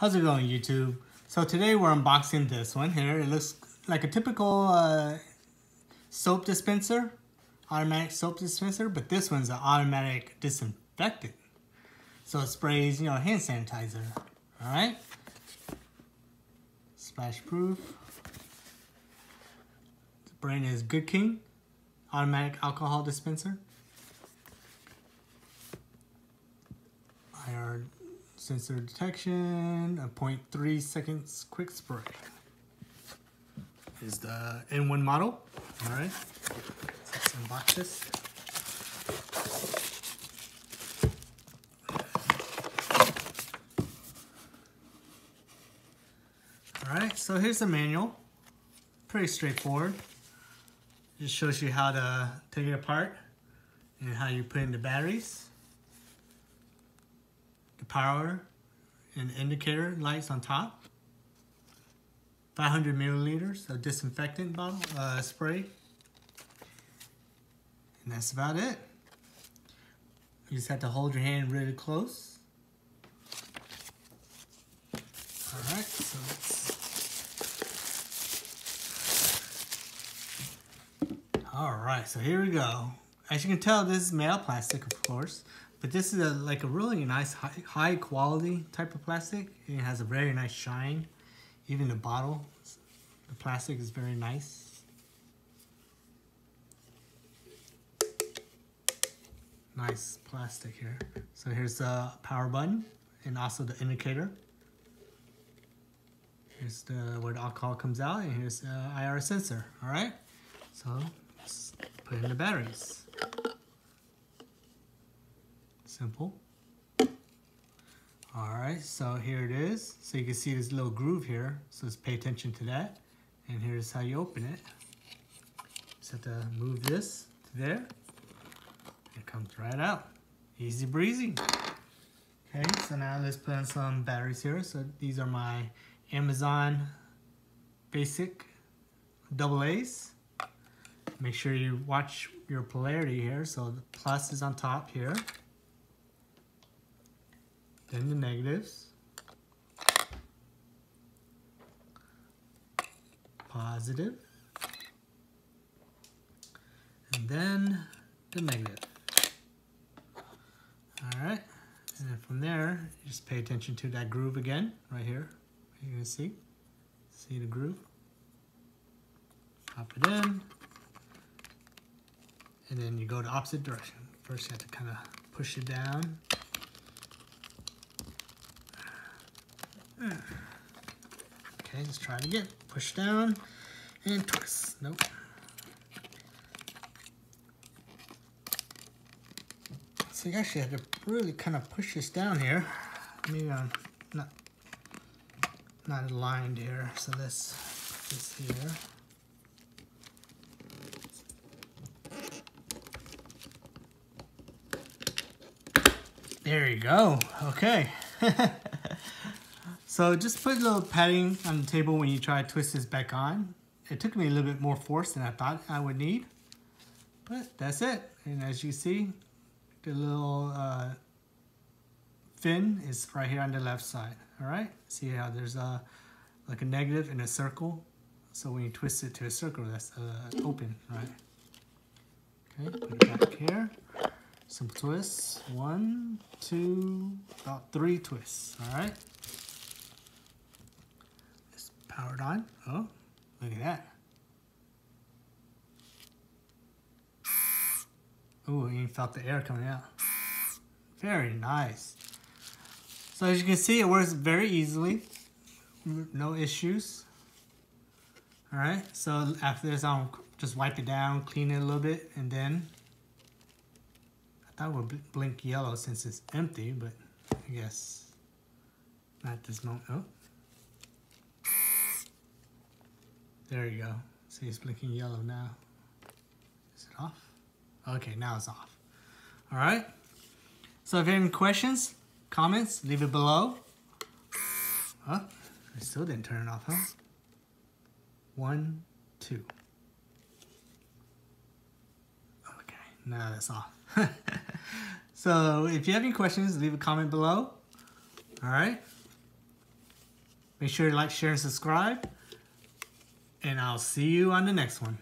How's it going, YouTube? So today we're unboxing this one here. It looks like a typical soap dispenser, automatic soap dispenser, but this one's an automatic disinfectant. So it sprays, hand sanitizer. All right, splash proof. The brand is Goodking, automatic alcohol dispenser. IR sensor detection, a 0.3 seconds quick spray. Is the N1 model. All right, let's unbox this. All right, so here's the manual. Pretty straightforward. Just shows you how to take it apart and how you put in the batteries. The power and indicator lights on top. 500 milliliters of disinfectant bottle spray. And that's about it. You just have to hold your hand really close. All right, so Alright, so here we go. As you can tell, this is made out of plastic, of course. But this is like a really nice, high quality type of plastic. It has a very nice shine. Even the bottle, the plastic is very nice. Nice plastic here. So here's the power button and also the indicator. Here's where the alcohol comes out, and here's the IR sensor. All right, so let's put in the batteries. Simple. All right, so here it is. So you can see this little groove here. So let's pay attention to that. And here's how you open it. Just have to move this to there. It comes right out. Easy breezy. Okay, so now let's put in some batteries here. So these are my Amazon basic AA's. Make sure you watch your polarity here. So the plus is on top here. Then the negatives. Positive. And then the negative. All right. And then from there, you just pay attention to that groove again, right here. You can see the groove. Pop it in. And then you go the opposite direction. First you have to kind of push it down. Okay, let's try it again. Push down and twist. Nope. So you actually have to really kind of push this down here. Maybe I'm not aligned here. So let's put this here. There you go. Okay. So just put a little padding on the table when you try to twist this back on. It took me a little bit more force than I thought I would need. But that's it. And as you see, the little fin is right here on the left side. All right. See how there's like a negative and a circle. So when you twist it to a circle, that's open, right? Okay, put it back here. Some twists. 1, 2, about 3 twists. All right. It's powered on. Oh, look at that. Ooh, you felt the air coming out. Very nice. So as you can see, it works very easily. No issues. All right. So after this, I'll just wipe it down, clean it a little bit, and then I would blink yellow since it's empty, but I guess not at this moment. Oh. There you go. See, it's blinking yellow now. Is it off? Okay, now it's off. All right. So if you have any questions, comments, leave it below. Oh, I still didn't turn it off, huh? 1, 2. Okay, now that's off. So if you have any questions, leave a comment below. All right. Make sure to like, share, and subscribe. And I'll see you on the next one.